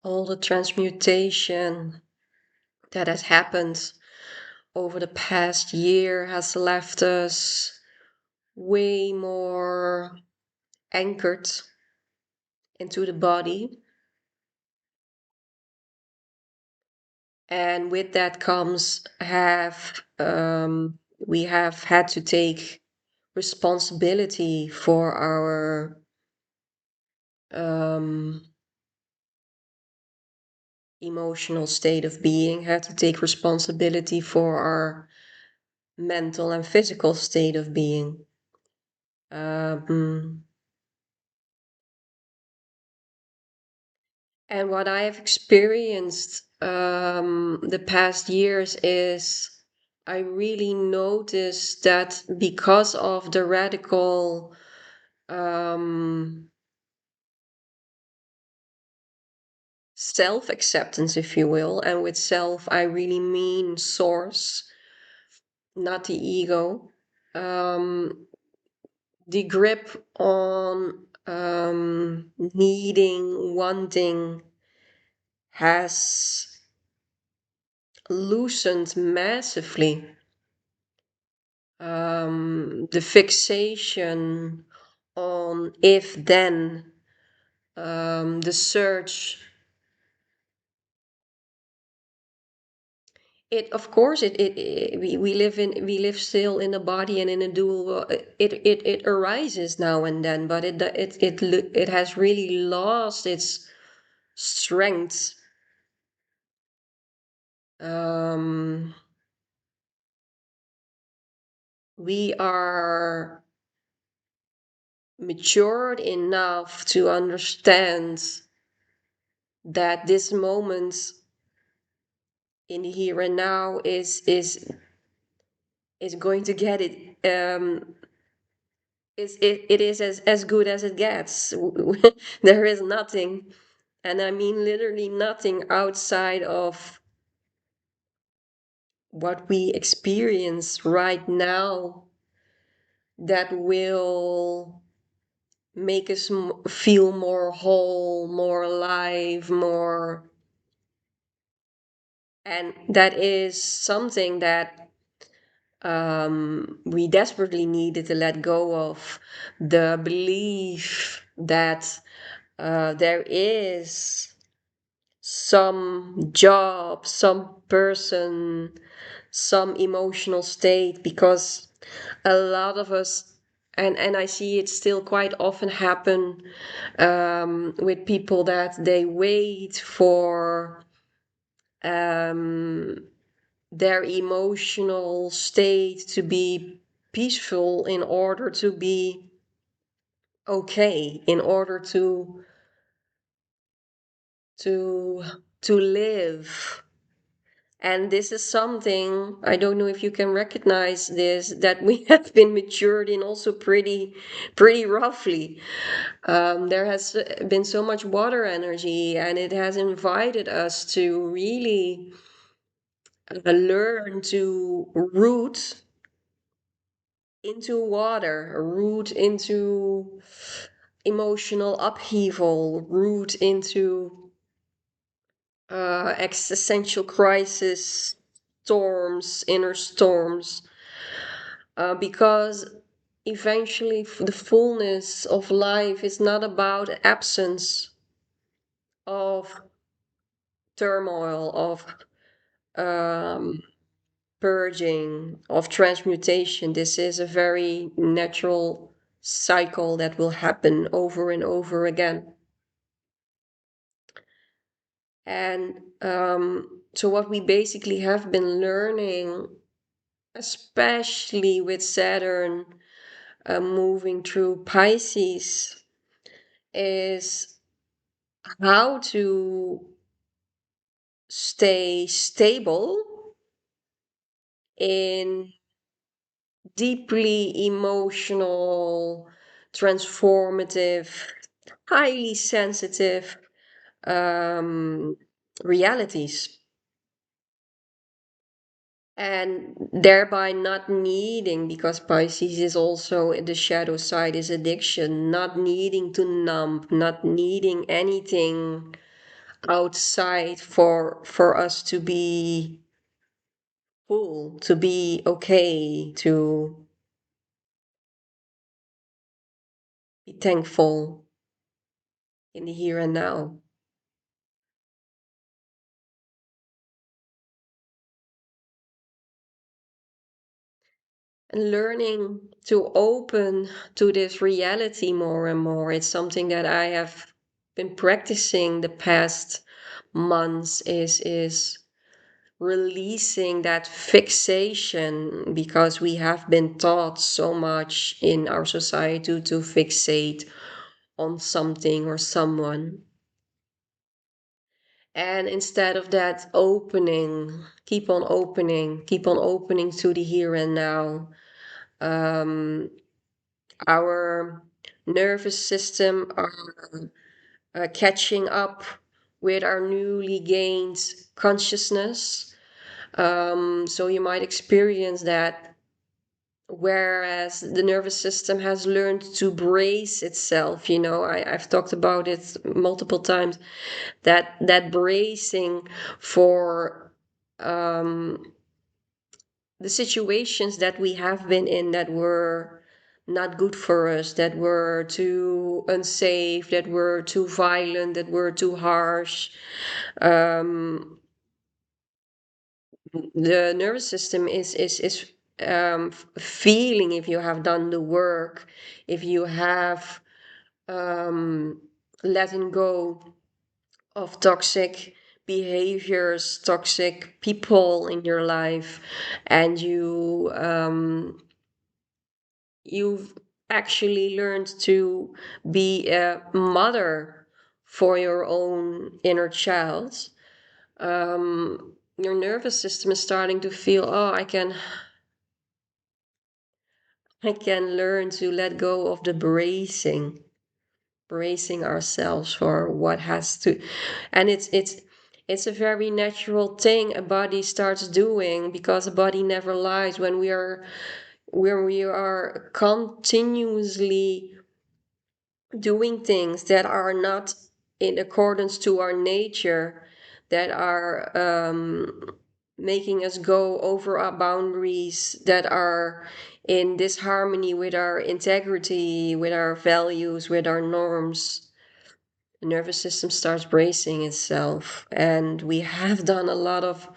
all the transmutation that has happened over the past year has left us way more anchored into the body. And with that comes we have had to take responsibility for our um, emotional state of being, had to take responsibility for our mental and physical state of being. Um, and what I have experienced the past years is I really noticed that because of the radical self acceptance, if you will, and with self, I really mean source, not the ego. The grip on needing, wanting has loosened massively. The fixation on if then, the search. It of course we live still in a body and in a dual it arises now and then, but it has really lost its strength. um we are matured enough to understand that this moment in the here and now is going to get it. It is as good as it gets. There is nothing, and I mean literally nothing, outside of what we experience right now that will make us feel more whole, more alive, more. And that is something that we desperately needed to let go of. The belief that there is some job, some person, some emotional state, because a lot of us, and I see it still quite often happen with people, that they wait for their emotional state to be peaceful in order to be okay, in order to to live. And this is something, I don't know if you can recognize this, that we have been matured in also pretty roughly. There has been so much water energy, and it has invited us to really learn to root into water, root into emotional upheaval, root into existential crisis, storms, inner storms, because eventually the fullness of life is not about absence of turmoil, of um, purging, of transmutation. This is a very natural cycle that will happen over and over again. And so, what we basically have been learning, especially with Saturn moving through Pisces, is how to stay stable in deeply emotional, transformative, highly sensitive um, realities. And thereby not needing, because Pisces is also the shadow side, is addiction, not needing to numb, not needing anything outside for us to be full, to be okay, to be thankful in the here and now. And learning to open to this reality more and more. It's something that I have been practicing the past months is releasing that fixation, because we have been taught so much in our society to fixate on something or someone. And instead of that, opening, keep on opening to the here and now. Um, our nervous system are catching up with our newly gained consciousness. So you might experience that, whereas the nervous system has learned to brace itself. I've talked about it multiple times, that bracing for um, the situations that we have been in that were not good for us, that were too unsafe, that were too violent, that were too harsh. Um, the nervous system is feeling if you have done the work, if you have um, letting go of toxic behaviors, toxic people in your life, and you've actually learned to be a mother for your own inner child. Your nervous system is starting to feel, oh, I can learn to let go of the bracing ourselves for what has to. And it's a very natural thing a body starts doing, because a body never lies. When we are continuously doing things that are not in accordance to our nature, that are making us go over our boundaries, that are in disharmony with our integrity, with our values, with our norms, the nervous system starts bracing itself. And we have done a lot of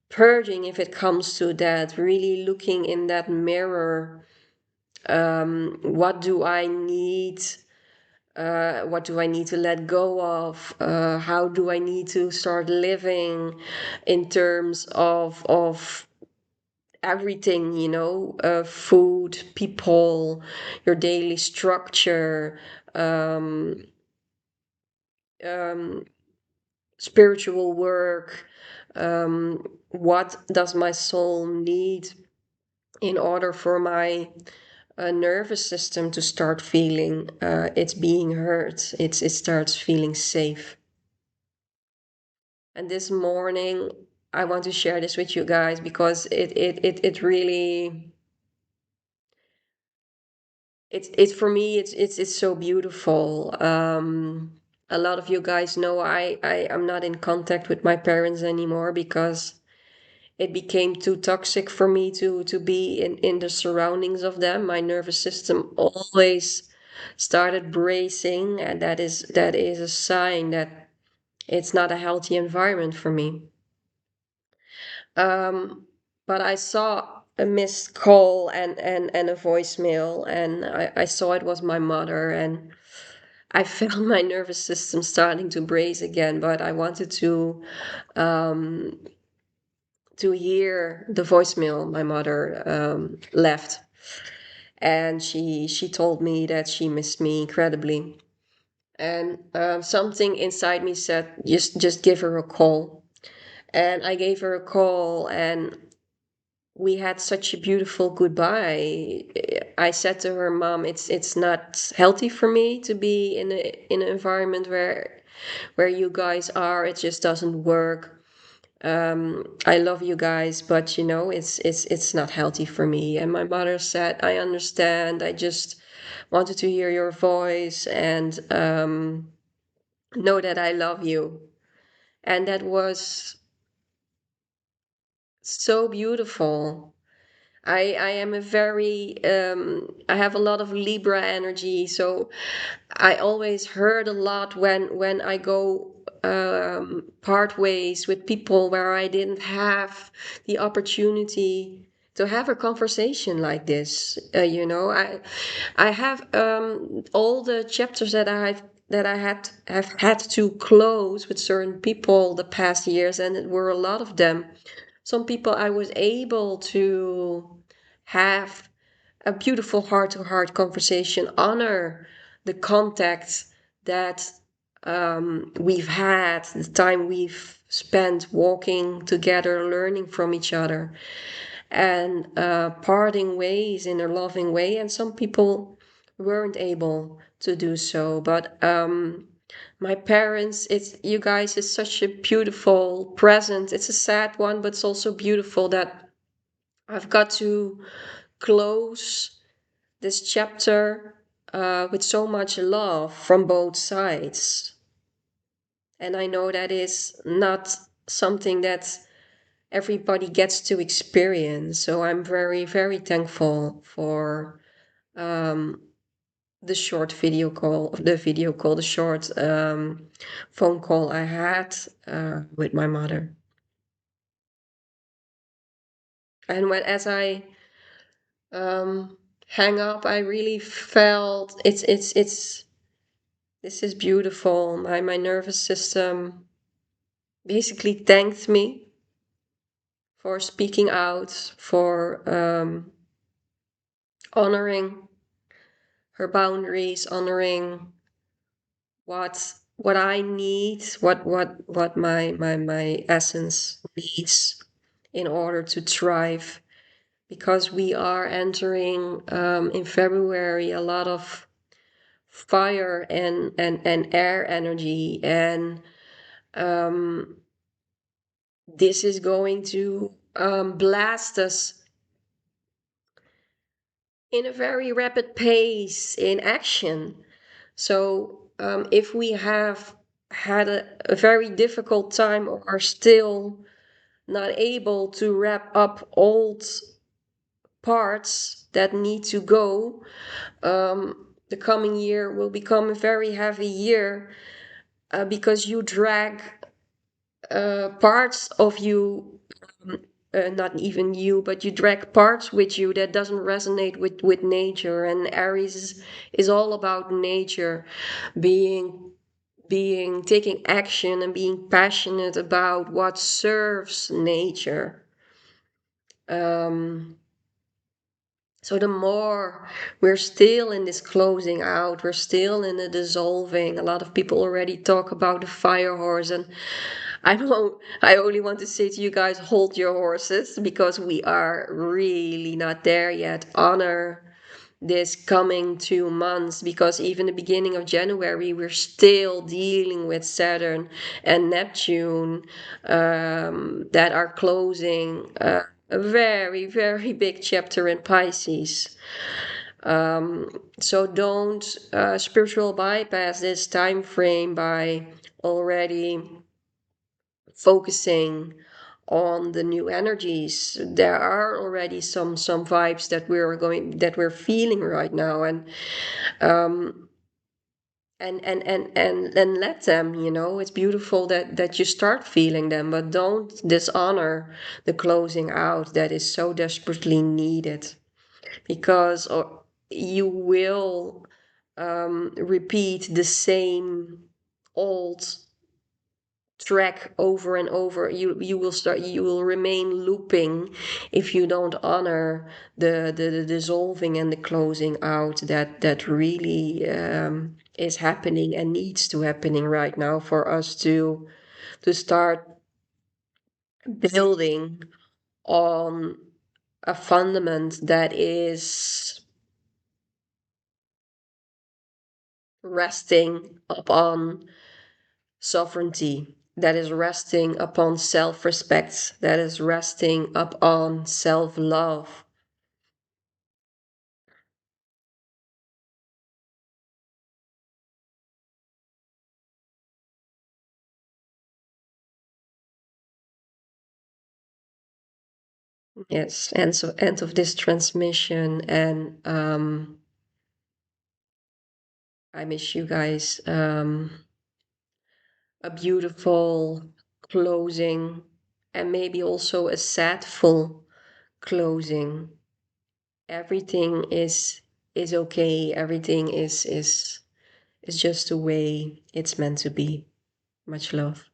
purging if it comes to that, really looking in that mirror. What do I need? What do I need to let go of? How do I need to start living in terms of everything, food, people, your daily structure, um, um, spiritual work. What does my soul need in order for my nervous system to start feeling it's being heard, it starts feeling safe. And this morning, I want to share this with you guys, because it really, it's for me, it's so beautiful. A lot of you guys know I am not in contact with my parents anymore, because it became too toxic for me to be in the surroundings of them. My nervous system always started bracing, and that is a sign that it's not a healthy environment for me. But I saw a missed call and a voicemail, and I saw it was my mother, and I felt my nervous system starting to brace again. But I wanted um, to hear the voicemail my mother left, and she told me that she missed me incredibly, and something inside me said, just give her a call. And I gave her a call, and we had such a beautiful goodbye. I said to her, Mom, it's not healthy for me to be in an environment where you guys are. It just doesn't work. I love you guys, but it's not healthy for me. And my mother said, I understand. I just wanted to hear your voice, and know that I love you. And that was so beautiful. I am a very I have a lot of Libra energy, so I always heard a lot when I go part ways with people where I didn't have the opportunity to have a conversation like this. I have all the chapters that I have had to close with certain people the past years, and it were a lot of them. Some people I was able to have a beautiful heart to heart conversation, honor the contact that we've had, the time we've spent walking together, learning from each other, and parting ways in a loving way. And some people weren't able to do so. But my parents, it's you guys, is such a beautiful present. It's a sad one, but it's also beautiful that I've got to close this chapter with so much love from both sides. And I know that is not something that everybody gets to experience. So I'm very, very thankful for um, the short the short phone call I had with my mother. And as I hang up, I really felt it's this is beautiful. My nervous system basically thanked me for speaking out, for honoring her boundaries, honoring what I need, what my essence needs in order to thrive. Because we are entering in February a lot of fire and air energy, and um, this is going to blast us in a very rapid pace in action. So, if we have had a very difficult time or are still not able to wrap up old parts that need to go, the coming year will become a very heavy year because you drag parts of you, not even you, but you drag parts with you that doesn't resonate with nature. And Aries is all about nature, being taking action and being passionate about what serves nature. Um, so the more we're still in this closing out, we're still in the dissolving. A lot of people already talk about the fire horse, and I only want to say to you guys, hold your horses, because we are really not there yet. Honor this coming 2 months, because even the beginning of January, we're still dealing with Saturn and Neptune that are closing a very, very big chapter in Pisces. So don't spiritual bypass this time frame by already focusing on the new energies. There are already some vibes that we're feeling right now, um and let them, it's beautiful that you start feeling them, but don't dishonor the closing out that is so desperately needed, because you will repeat the same old track over and over. You will remain looping if you don't honor the dissolving and the closing out that really is happening and needs to happening right now for us to start building on a fundament that is resting upon sovereignty, that is resting upon self respect, that is resting upon self love. Yes, and so end of this transmission, and I miss you guys. A beautiful closing, and maybe also a sadful closing. Everything is okay. Everything is just the way it's meant to be. Much love.